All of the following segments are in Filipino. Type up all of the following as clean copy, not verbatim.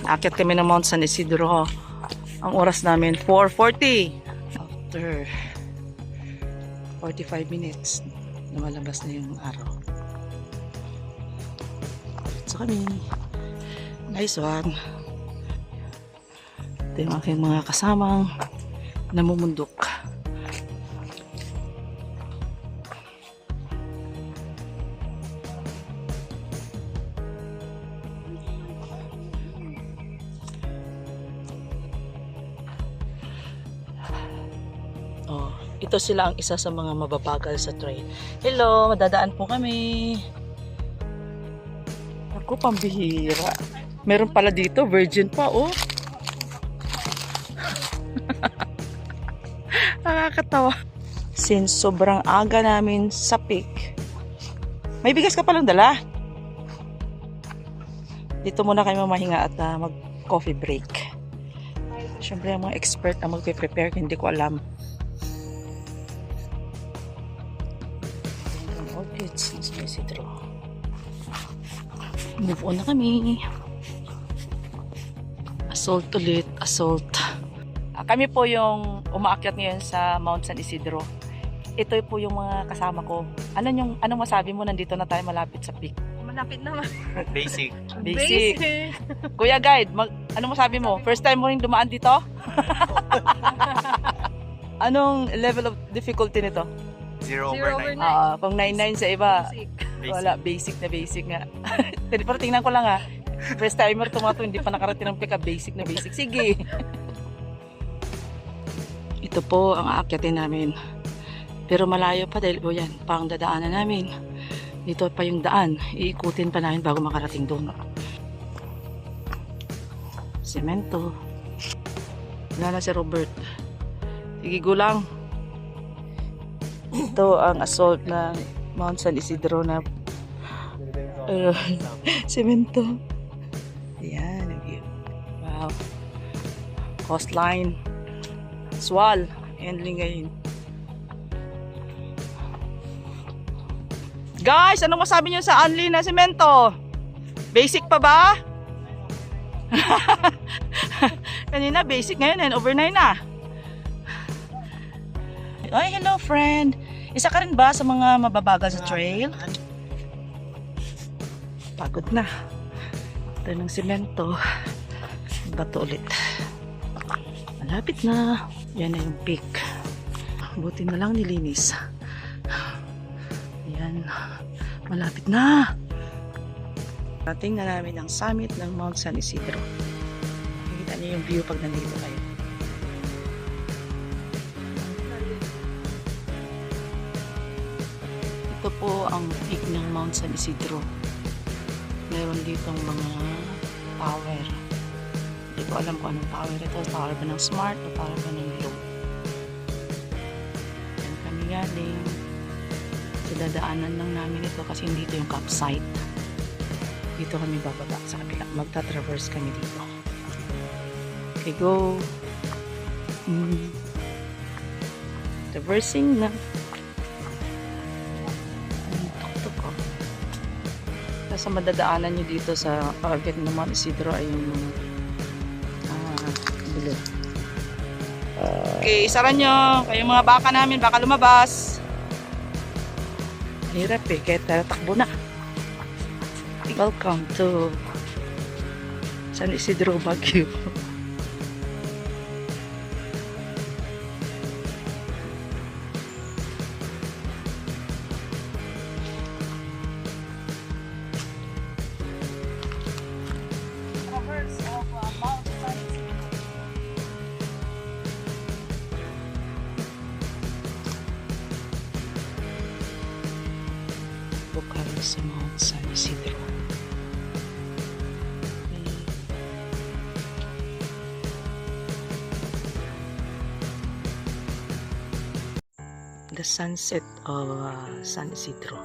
Aakyat kami ng Mount San Isidro. Ang oras namin, 4:40. After 45 minutes, lumalabas na yung araw. So kami, nice one. Ito yung aking mga kasamang namumundok. Oh, ito sila ang isa sa mga mababagal sa trail. Hello, madadaan po kami. Ako, pambihira. Meron pala dito, virgin pa, oh. Nakakatawa. Since sobrang aga namin sa peak, may bigas ka palang dala. Dito muna kayo mamahinga at mag-coffee break. Siyempre, ang mga expert na magpe-prepare, hindi ko alam. Orchids, San Isidro. Move on na kami. Assault ulit, assault. Kami po yung umaakyat ngayon sa Mount San Isidro. Ito po yung mga kasama ko. Anong masabi mo, nandito na tayo malapit sa peak? Malapit naman. Basic. Kuya Guide, anong masabi mo? First time mo rin dumaan dito? Anong level of difficulty nito? 0 over 9. Kung 9-9 sa iba, Basic. wala, basic nga. Pero tingnan ko lang first timer tumato, hindi pa nakarating ng peak, basic na basic. Sige. Ito po ang aakyatin namin. Pero malayo pa dahil yan, pang dadaanan namin. Dito pa yung daan. Iikutin pa namin bago makarating doon. Semento. Wala na si Robert. Sige, gulang. Ito ang assault na Mount San Isidro na semento. Ayan, ang view. Wow. Coastline. Swal. Endling ngayon. Guys, ano masabi nyo sa Anli na semento? Basic pa ba? Kanina basic, ngayon over 9 na. Ay, hello friend. Isa ka rin ba sa mga mababagal sa trail? Pagod na. Ito ng semento. Bato ulit. Malapit na. Yan na yung peak. Buti na lang nilinis. Yan. Malapit na. Rating na namin ang summit ng Mount San Isidro. Nakikita niyo yung view pag nandito kayo. Ito po ang peak ng Mount San Isidro. Meron ditong mga tower. Hindi ko alam kung anong tower ito. Tower ba ng Smart o tower ba ng Globe? Yan kami galing. So, dadaanan lang namin ito kasi dito yung campsite. Dito kami bababa sa kabila. Magta-traverse kami dito. Okay, go! Traversing na. Tuk-tuk ko. Sa madadaanan nyo dito sa pag-akyat ng Mount Isidro ay yung bilo. Okay, isaran nyo. Kayong mga baka namin, baka lumabas. Hirap kaya takbo na. Welcome to San Isidro, Baguio. Traverse of Mount San Isidro. Bukaro sa Mount San Isidro. The sunset of San Isidro.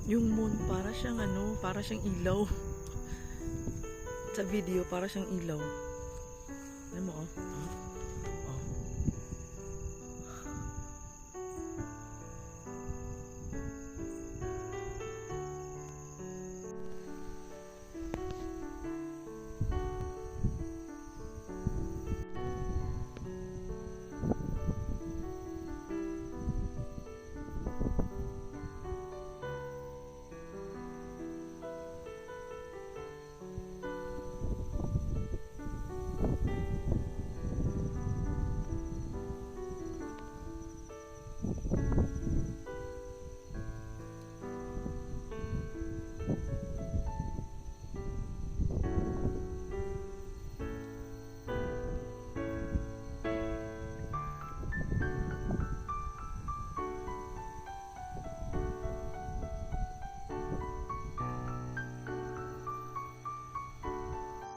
Yung moon para siyang ilaw. Sa video, para siyang ilaw. Alam mo, oh. Oh.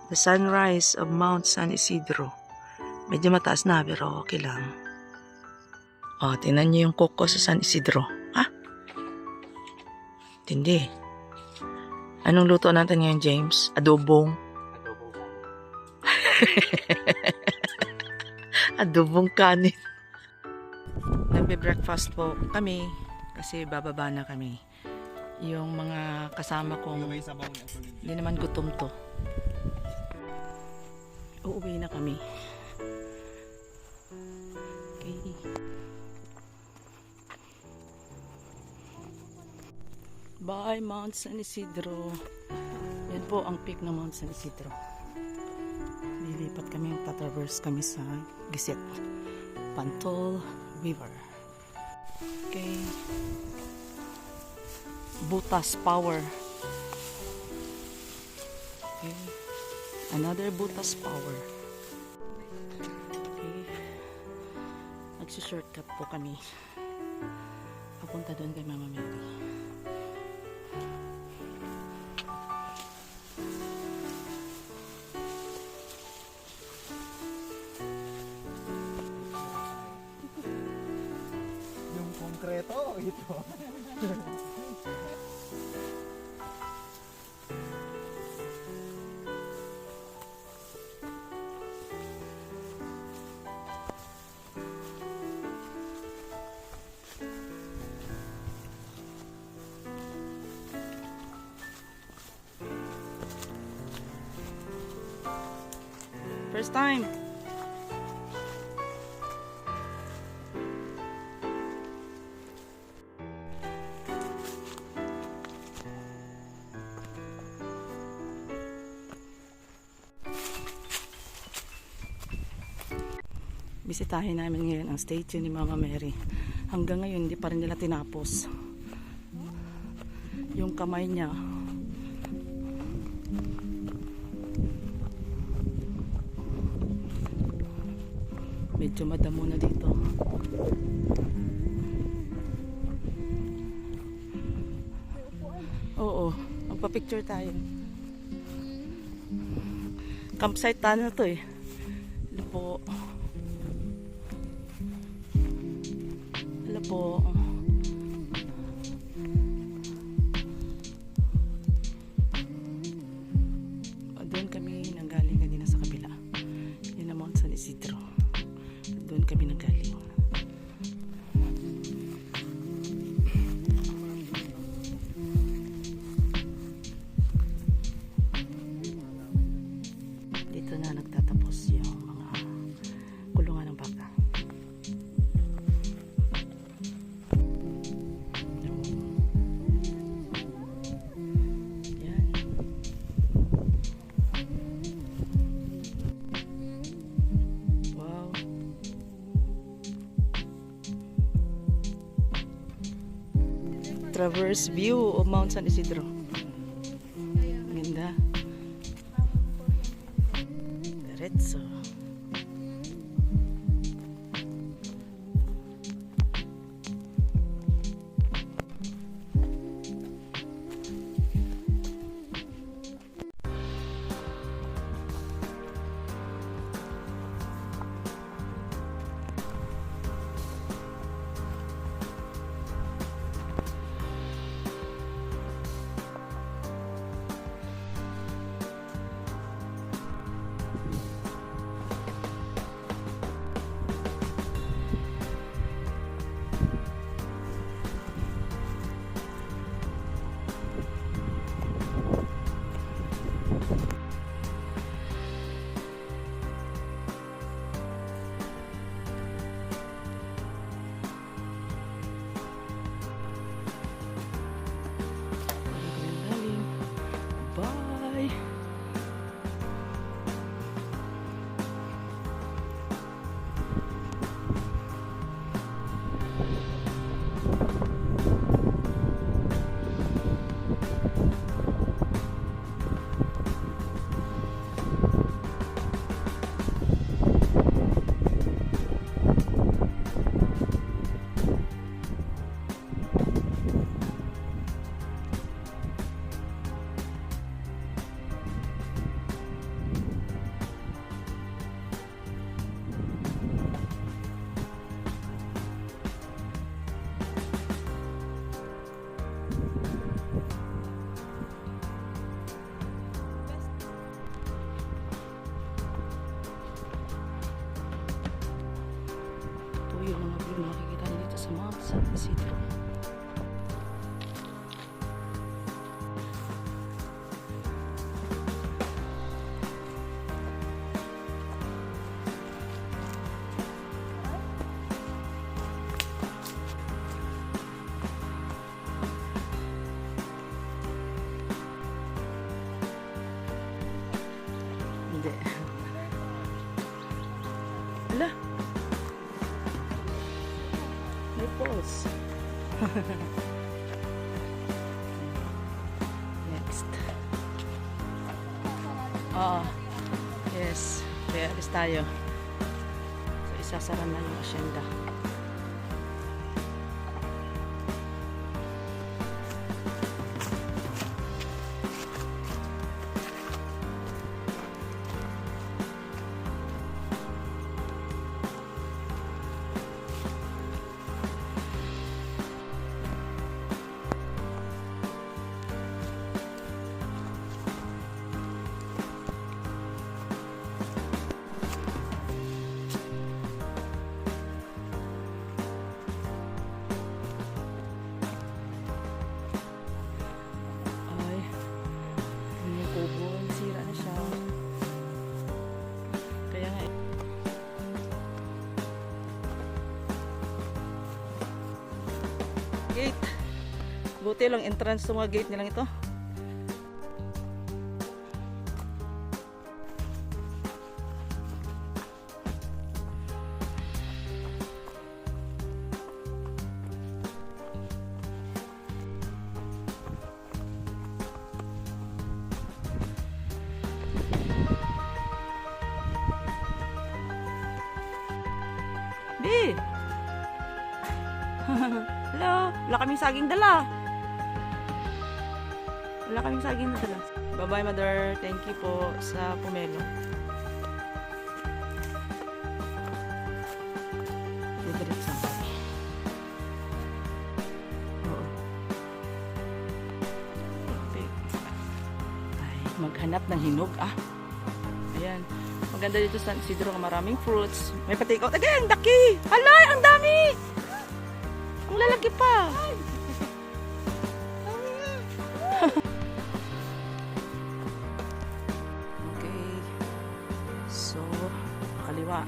The sunrise of Mount San Isidro. Medyo mataas na, pero okay lang. O, tingnan niyo yung koko sa San Isidro. Ha? Tindi. Anong luto natin ngayon, James? Adobong. Adobong kanin. Nagbe-breakfast po kami kasi bababa na kami. Yung mga kasama kong hindi naman gutom to. Uuwi na kami. Okay. Bye, Mount San Isidro. Yan po ang peak ng Mount San Isidro. Lilipat kami, tatraverse kami sa Giset Pantol River. Okay. Butas Power. Okay. Another Butas Power. Okay. Nagsi-shortcut po kami. Papunta doon kay Mama Mary. Yung konkreto, ito. First time. Bisitahin namin ngayon ang statue ni Mama Mary. Hanggang ngayon hindi pa rin nila tinapos. Yung kamay niya medyo madamo na dito. Oo, magpa-picture tayo. Campsite tayo na to eh. Ano po? Ano po? Doon kami nanggaling kanina sa kabila. Yun ang Mount San Isidro. Doon kami nanggaling. Dito na nagtatapos yung mga kulungan ng baka. Yan. Wow. Traverse view of Mount San Isidro. Ganda. Diretso. Isidro. Hindi. Ala. May pulse. Next. Oo. Yes. Kaya alis tayo. So, isasara na yung asyenda. Ay. Yung kubo. Sira na siya. Kaya nga gate. Buti lang entrance sa mga gate nilang ito. Bi! Hello! Wala kaming saging dala. Wala kaming saging na dala. Bye-bye, mother. Thank you po sa pomelo. Didiretso na kami. Oo. Okay. Ay, maghanap ng hinog, ah. Ayan. Maganda dito sa San Isidro, maraming fruits. May patikaw. Again, daki! Alay, ang dami! Ang lalaki pa. Okay. So, kaliwa.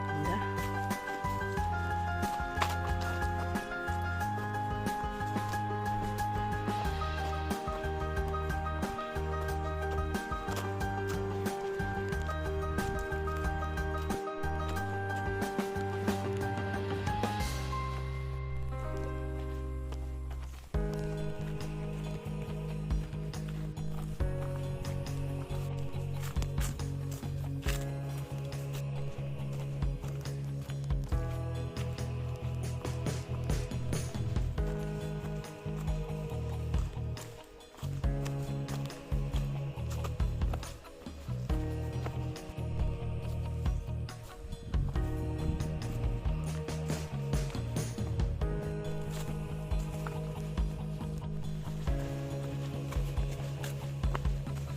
Ganda.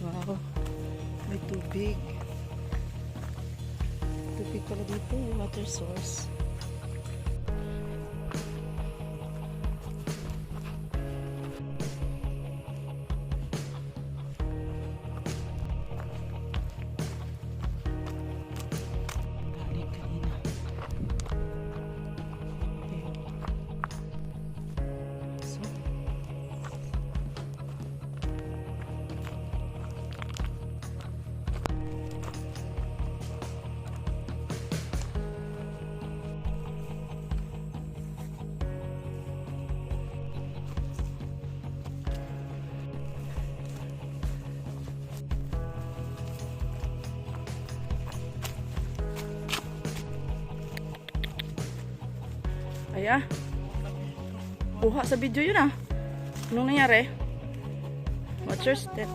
Wow. May tubig. Tubig pala dito. Water source. Galing kanina. So, Aya. Buha sa video yun ah. Anong nangyari? Watch your step.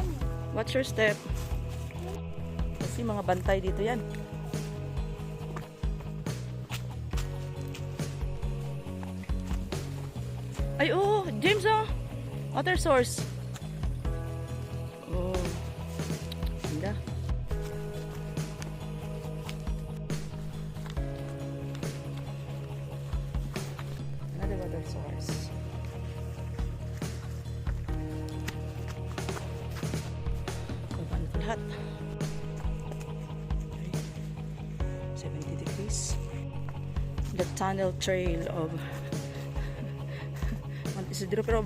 Watch your step. Kasi mga bantay dito yan. Ay, oh, James, oh. Water source. Oh. Ganda. Another water source. Baba na ito lahat. Okay. 70 degrees. The tunnel trail of Mount Isidro, pero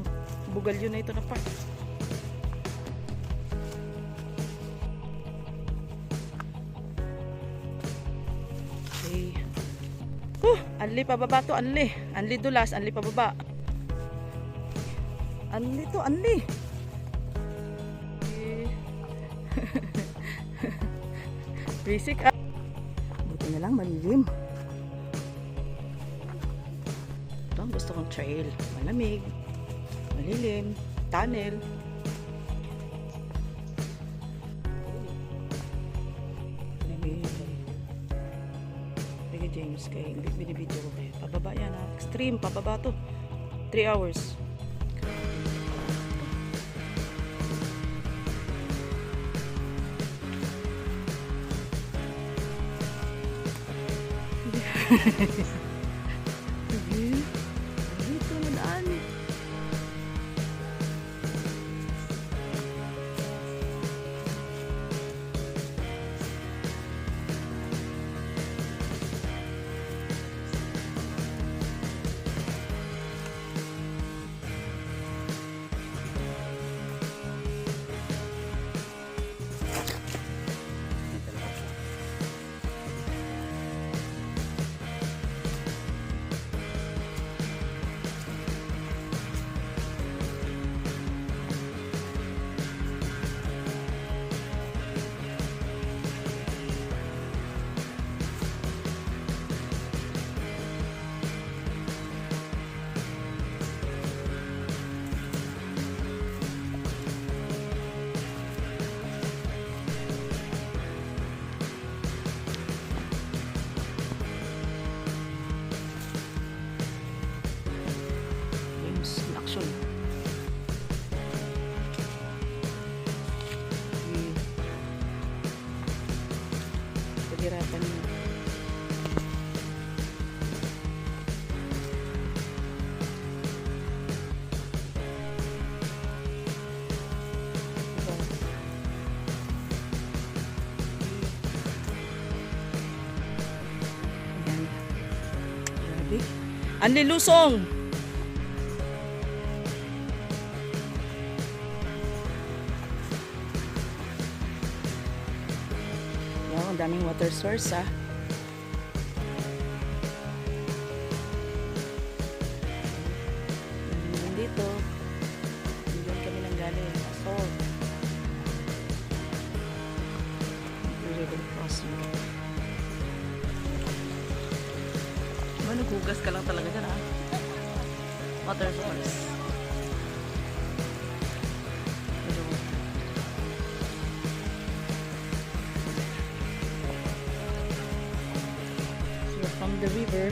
bugal yun na ito na part. Okay. Anli pababa to, anli. Anli dulas, anli pababa. Anli to, anli. Okay. Basic up. Buti na lang malilim. Ito ang gusto kong trail. Malamig, malilim, tunnel. Sige James, kaya hindi binibidyo ko kayo. Pababa yan ha. Extreme, pababa to. 3 hours. Dito na daan. Paghirapan niyo. Ayan. Grabe. Anli lusong! Ang daming water source ah. Dito. Diyan kami nang galing. Salt. River crossing. Naghugas ka lang talaga dyan ah. Water source. From the river,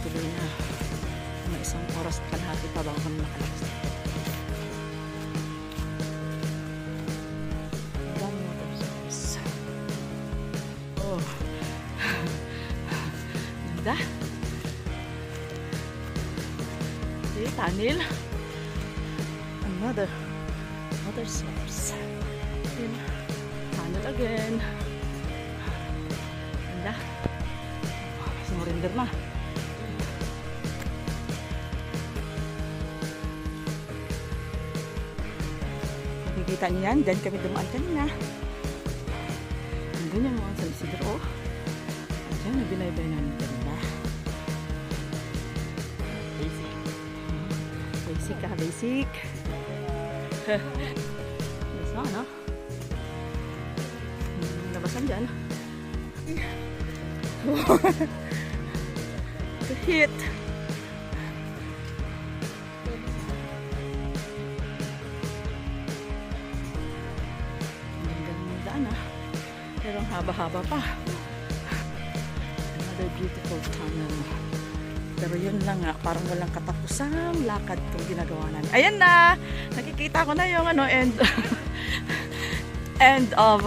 tuloy na mga 1 oras at kalahati pa bago kami makalabas. Ang dami water source. Oh, ganda. Okay, tunnel. Another water source. Then, tunnel again. Sumurinder na. Nakikita niyo yan, dyan kami dumaan kanina. Andun yung mga San Isidro. Diyan na binaybay namin kanina. Basic. Basic ka, basic. Labas na, ano? Labasan dyan. The heat. Ang ganda ng daan ah. Pero ang haba-haba pa. Another beautiful tunnel. Pero yun lang nga, parang walang katapusang lakad itong ginagawa namin. Ayan na! Nakikita ko na yung ano, end of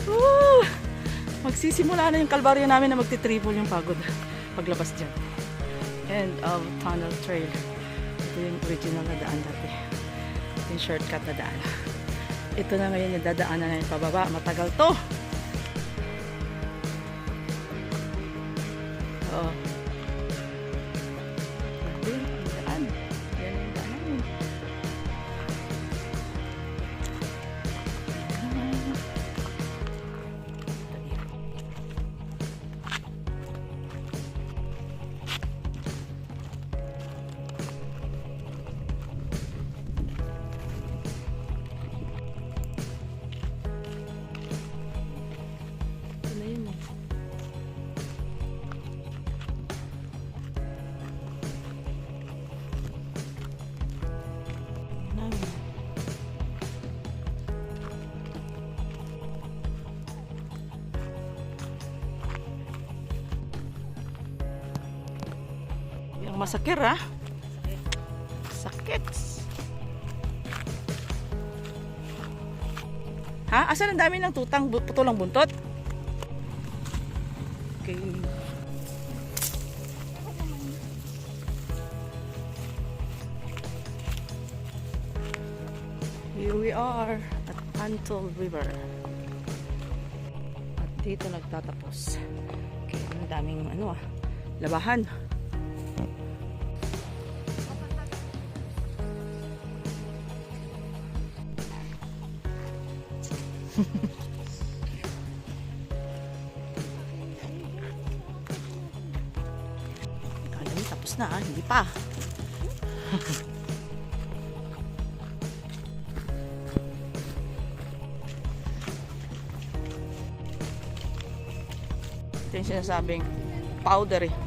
Woo! Magsisimula na yung kalbaryo namin na magti-triple yung pagod paglabas dyan. End of tunnel trail. Ito yung original na daan dati. Ito yung shortcut na daan. Ito na ngayon yung dadaanan na yung pababa. Matagal to! Oo. Ito yung daan. Yan yung daan namin. Ito na yun eh. Namin. Yung masakir ah. Sakit. Ha? Asan ang dami ng tutang putulang buntot? Okay. Here we are at Antol River. At dito nagtatapos. Okay, ang daming ano ah, labahan. Kala niyo tapos na ah, hindi pa. Ito yung sinasabing powder eh.